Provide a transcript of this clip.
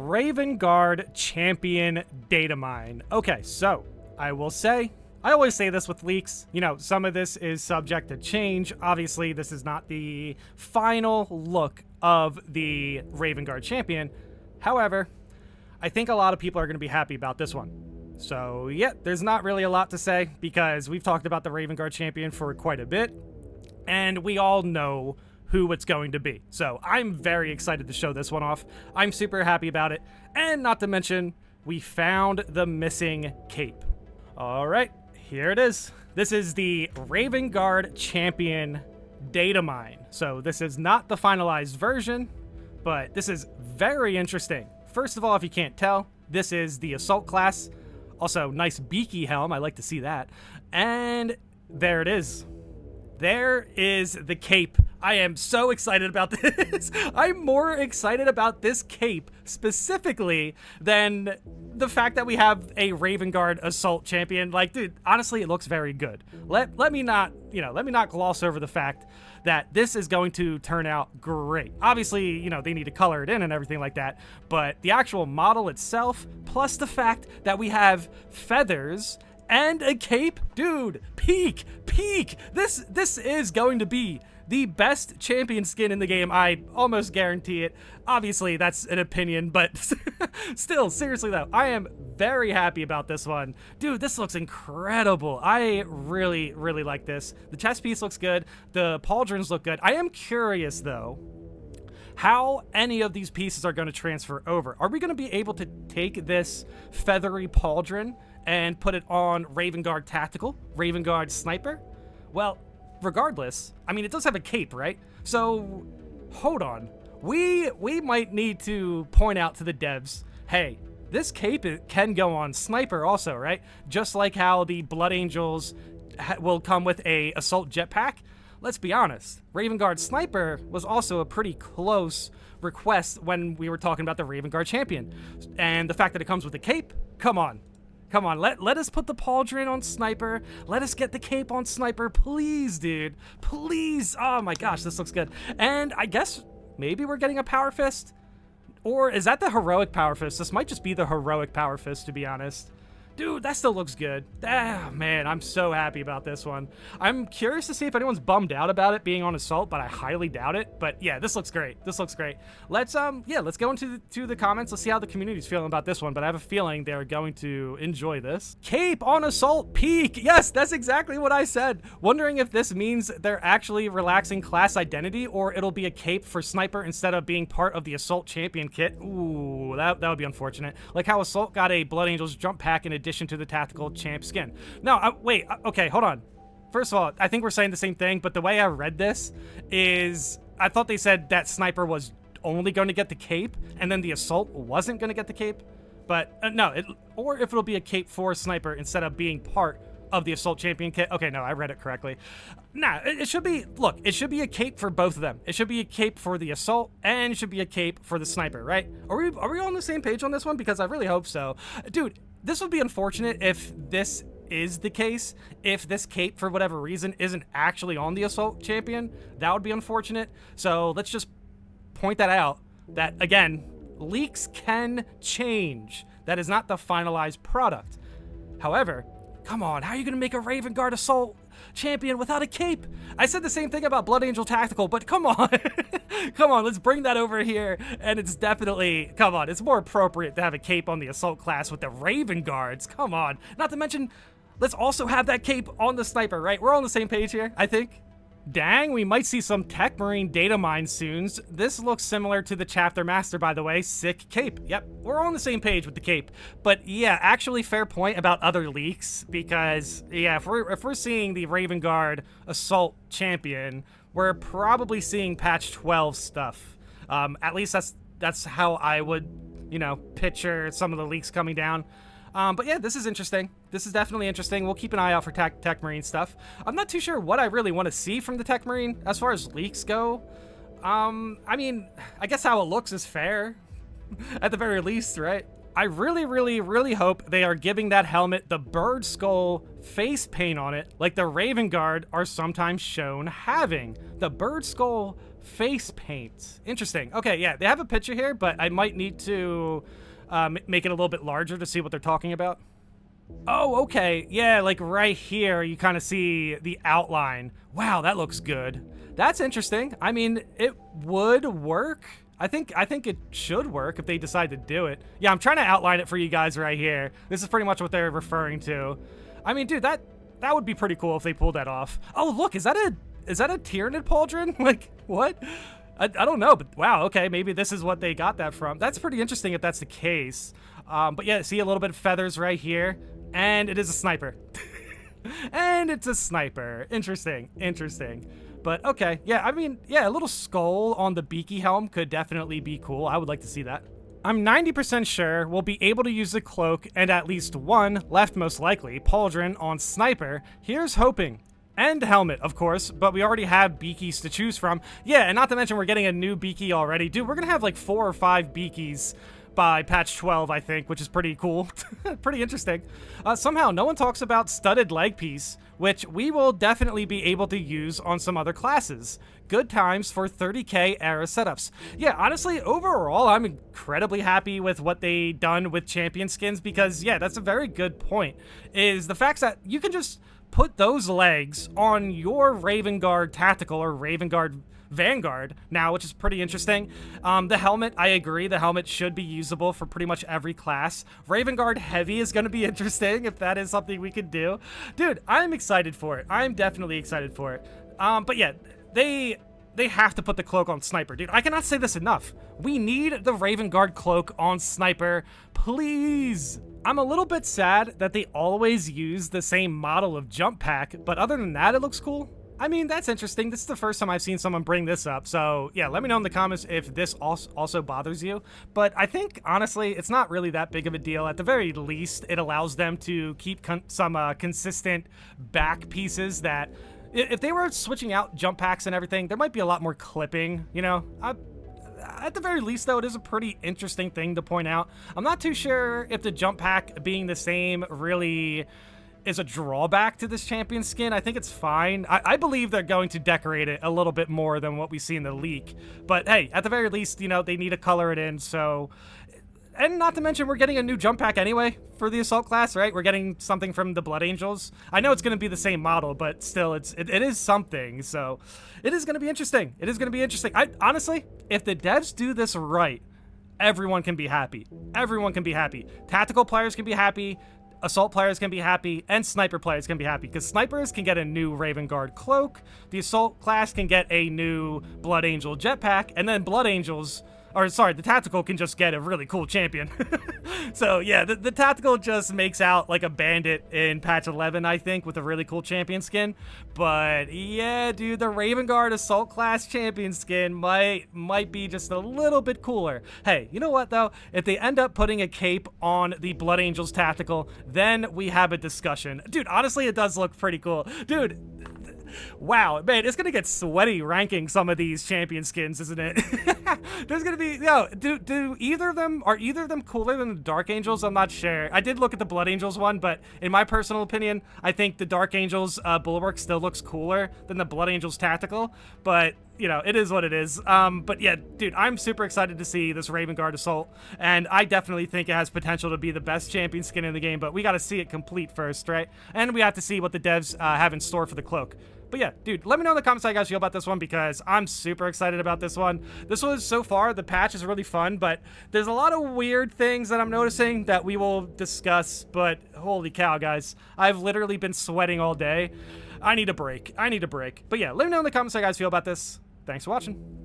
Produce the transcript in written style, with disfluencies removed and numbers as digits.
Raven Guard Champion data mine. Okay, so I will say, I always say this with leaks, you know, some of this is subject to change. Obviously, this is not the final look of the Raven Guard Champion. However, I think a lot of people are going to be happy about this one. So yeah, there's not really a lot to say because we've talked about the Raven Guard Champion for quite a bit, and we all know who it's going to be. So I'm very excited to show this one off. I'm super happy about it. And not to mention, we found the missing cape. All right, here it is. This is the Raven Guard Champion data mine. So this is not the finalized version, but this is very interesting. First of all, if you can't tell, this is the assault class. Also, nice beaky helm. I like to see that. And there it is. There is the cape. I am so excited about this. I'm more excited about this cape specifically than the fact that we have a Raven Guard Assault Champion. Like, dude, honestly, it looks very good. Let me not gloss over the fact that this is going to turn out great. Obviously, you know, they need to color it in and everything like that, but the actual model itself, plus the fact that we have feathers and a cape, dude, peak. This is going to be the best champion skin in the game. I almost guarantee it. Obviously, that's an opinion, but still, seriously though, I am very happy about this one. Dude, this looks incredible. I really like this. The chest piece looks good. The pauldrons look good. I am curious though, how any of these pieces are going to transfer over. Are we going to be able to take this feathery pauldron and put it on Raven Guard Tactical, Raven Guard Sniper? Well, regardless, I mean, it does have a cape, right? So, hold on. We might need to point out to the devs, hey, this cape can go on Sniper also, right? Just like how the Blood Angels will come with a Assault Jetpack. Let's be honest, Raven Guard Sniper was also a pretty close request when we were talking about the Raven Guard Champion. And the fact that it comes with a cape, come on, let us put the pauldron on Sniper. Let us get the cape on Sniper, please, dude. Please. Oh my gosh, this looks good. And I guess maybe we're getting a Power Fist? Or is that the Heroic Power Fist? This might just be the Heroic Power Fist, to be honest. Dude, that still looks good. Ah, man, I'm so happy about this one. I'm curious to see if anyone's bummed out about it being on Assault, but I highly doubt it. But yeah, this looks great. This looks great. Let's go into the comments. Let's see how the community's feeling about this one, but I have a feeling they're going to enjoy this. Cape on Assault peak. Yes, that's exactly what I said. Wondering if this means they're actually relaxing class identity or it'll be a cape for Sniper instead of being part of the Assault Champion kit. Ooh, that would be unfortunate. Like how Assault got a Blood Angels jump pack in addition to the Tactical Champ skin. No, wait, okay, hold on. First of all, I think we're saying the same thing, but the way I read this is I thought they said that Sniper was only going to get the cape and then the Assault wasn't going to get the cape. But no, or if it'll be a cape for Sniper instead of being part of the Assault Champion kit. Okay, no, I read it correctly. Nah, it should be, look, it should be a cape for both of them. It should be a cape for the Assault and it should be a cape for the Sniper, right? Are we all on the same page on this one? Because I really hope so. Dude, this would be unfortunate if this is the case. If this cape, for whatever reason, isn't actually on the Assault Champion, that would be unfortunate. So let's just point that out, that, again, leaks can change. That is not the finalized product. However, come on, how are you going to make a Raven Guard Assault Champion without a cape? I said the same thing about Blood Angel Tactical, but come on. Come on, let's bring that over here. And it's definitely, come on, it's more appropriate to have a cape on the Assault class with the Raven Guards. Come on. Not to mention, let's also have that cape on the Sniper, right? We're all on the same page here, I think. Dang, we might see some Tech Marine data mine soon. This looks similar to the Chapter Master, by the way. Sick cape. Yep, we're all on the same page with the cape. But yeah, actually fair point about other leaks, because yeah, if we're seeing the Raven Guard Assault Champion, we're probably seeing patch 12 stuff. At least that's how I would, you know, picture some of the leaks coming down. But yeah, this is interesting. This is definitely interesting. We'll keep an eye out for Tech Marine stuff. I'm not too sure what I really want to see from the Tech Marine as far as leaks go. I mean, I guess how it looks is fair, at the very least, right? I really hope they are giving that helmet the bird skull face paint on it, like the Raven Guard are sometimes shown having. The bird skull face paint. Interesting. Okay, yeah, they have a picture here, but I might need to make it a little bit larger to see what they're talking about. Oh, okay. Yeah, like right here, you kind of see the outline. Wow, that looks good. That's interesting. I mean, it would work. I think it should work if they decide to do it. Yeah, I'm trying to outline it for you guys right here. This is pretty much what they're referring to. I mean, dude, that would be pretty cool if they pulled that off. Oh, look, is that a Tyranid pauldron? Like, what? I don't know, but wow, okay, maybe this is what they got that from. That's pretty interesting if that's the case. But yeah, see a little bit of feathers right here, and it is a sniper. And it's a sniper. Interesting, interesting. But okay, yeah, I mean, yeah, a little skull on the beaky helm could definitely be cool. I would like to see that. I'm 90% sure we'll be able to use the cloak and at least one, left most likely, pauldron on sniper. Here's hoping. And helmet, of course, but we already have beakies to choose from. Yeah, and not to mention we're getting a new beaky already. Dude, we're gonna have like 4 or 5 beakies by patch 12, I think, which is pretty cool. Pretty interesting. Somehow, no one talks about studded leg piece, which we will definitely be able to use on some other classes. Good times for 30k era setups. Yeah, honestly, overall, I'm incredibly happy with what they done with champion skins because, yeah, that's a very good point, is the fact that you can just put those legs on your Raven Guard Tactical or Raven Guard Vanguard now, which is pretty interesting. The helmet, I agree, the helmet should be usable for pretty much every class. Raven Guard Heavy is going to be interesting if that is something we could do. Dude, I'm excited for it. I'm definitely excited for it. But yeah, they have to put the cloak on Sniper. Dude, I cannot say this enough. We need the Raven Guard cloak on Sniper, please. I'm a little bit sad that they always use the same model of jump pack, but other than that, it looks cool. I mean, that's interesting. This is the first time I've seen someone bring this up. So yeah, let me know in the comments if this also bothers you. But I think, honestly, it's not really that big of a deal. At the very least, it allows them to keep some consistent back pieces that, if they were switching out jump packs and everything, there might be a lot more clipping, you know? At the very least, though, it is a pretty interesting thing to point out. I'm not too sure if the jump pack being the same really is a drawback to this champion skin. I think it's fine. I believe they're going to decorate it a little bit more than what we see in the leak. But hey, at the very least, you know, they need to color it in, so... And not to mention, we're getting a new jump pack anyway for the Assault class, right? We're getting something from the Blood Angels. I know it's going to be the same model, but still, it is something, so it is going to be interesting. It is going to be interesting. Honestly, if the devs do this right, everyone can be happy. Everyone can be happy. Tactical players can be happy. Assault players can be happy, and Sniper players can be happy, because Snipers can get a new Raven Guard cloak, the Assault class can get a new Blood Angel jetpack, and then Blood Angels, or sorry, the Tactical can just get a really cool champion. So yeah, the Tactical just makes out like a bandit in patch 11, I think, with a really cool champion skin. But yeah, dude, the Raven Guard Assault class champion skin might be just a little bit cooler. Hey, you know what though? If they end up putting a cape on the Blood Angels Tactical, then we have a discussion. Dude, honestly, it does look pretty cool. Dude, wow, man, it's gonna get sweaty ranking some of these champion skins, isn't it? There's gonna be, do either of them, are either of them cooler than the Dark Angels? I'm not sure. I did look at the Blood Angels one, but in my personal opinion, I think the Dark Angels Bulwark still looks cooler than the Blood Angels Tactical, but you know, it is what it is. But yeah, dude, I'm super excited to see this Raven Guard Assault, and I definitely think it has potential to be the best champion skin in the game, but we gotta see it complete first, right? And we have to see what the devs have in store for the cloak. But yeah, dude, let me know in the comments how you guys feel about this one, because I'm super excited about this one. This was, so far, the patch is really fun, but there's a lot of weird things that I'm noticing that we will discuss, but holy cow, guys. I've literally been sweating all day. I need a break. I need a break. But yeah, let me know in the comments how you guys feel about this. Thanks for watching.